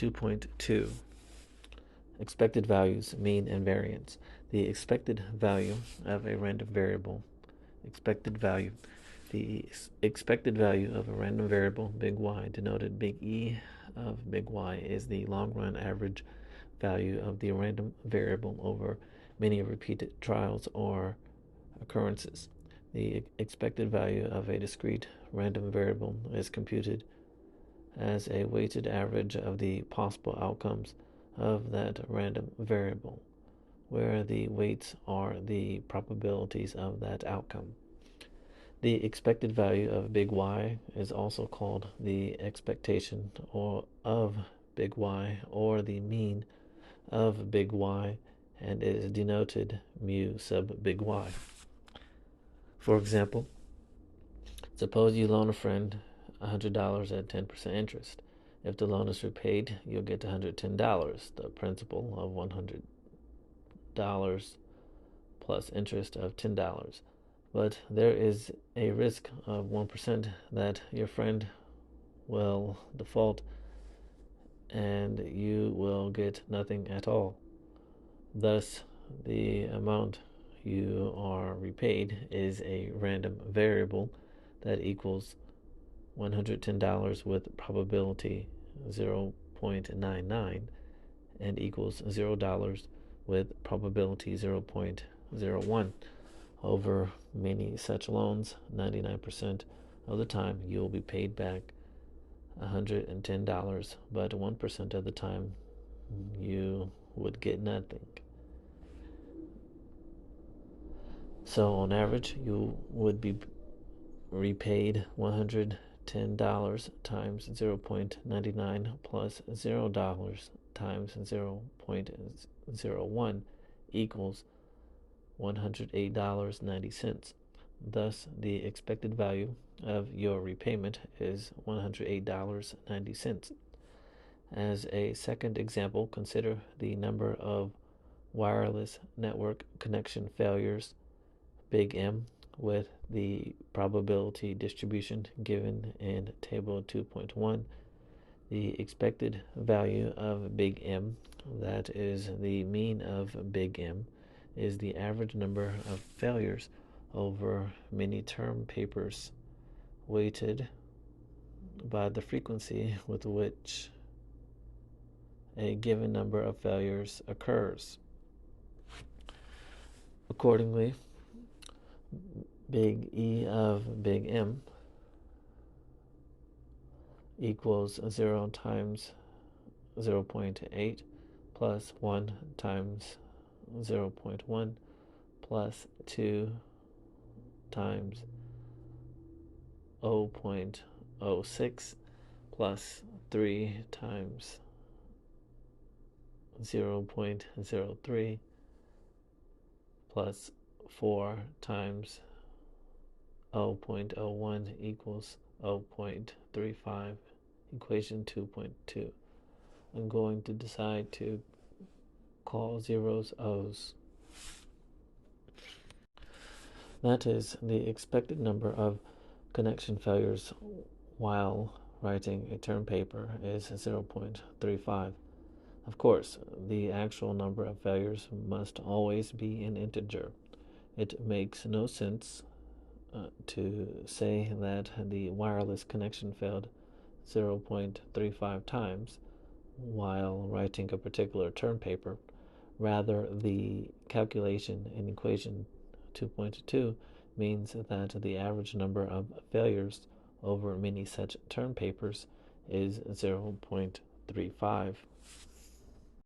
2.2. Expected values, mean and variance. The expected value of a random variable. Expected value. The expected value of a random variable, big Y, denoted big E of big Y, is the long-run average value of the random variable over many repeated trials or occurrences. The expected value of a discrete random variable is computed as a weighted average of the possible outcomes of that random variable, where the weights are the probabilities of that outcome. The expected value of big Y is also called the expectation of big Y or the mean of big Y, and is denoted mu sub big Y. For example, suppose you loan a friend $100 at 10% interest. If the loan is repaid, you'll get $110, the principal of $100 plus interest of $10. But there is a risk of 1% that your friend will default and you will get nothing at all. Thus, the amount you are repaid is a random variable that equals $110 with probability 0.99 and equals $0 with probability 0.01. Over many such loans, 99% of the time you will be paid back $110, but 1% of the time you would get nothing. So on average, you would be repaid $110 times 0.99 plus $0 times 0.01 equals $108.90. Thus, the expected value of your repayment is $108.90. As a second example, consider the number of wireless network connection failures, big M, with the probability distribution given in Table 2.1. The expected value of big M, that is the mean of big M, is the average number of failures over many term papers, weighted by the frequency with which a given number of failures occurs. Accordingly, big E of big M equals 0 times 0.8 plus 1 times 0.1 plus 2 times 0.06 plus 3 times 0.03 plus 4 times 0.01 equals 0.35, equation 2.2. I'm going to decide to call zeros O's. That is, the expected number of connection failures while writing a term paper is 0.35. Of course, the actual number of failures must always be an integer. It makes no sense to say that the wireless connection failed 0.35 times while writing a particular term paper. Rather, the calculation in equation 2.2 means that the average number of failures over many such term papers is 0.35.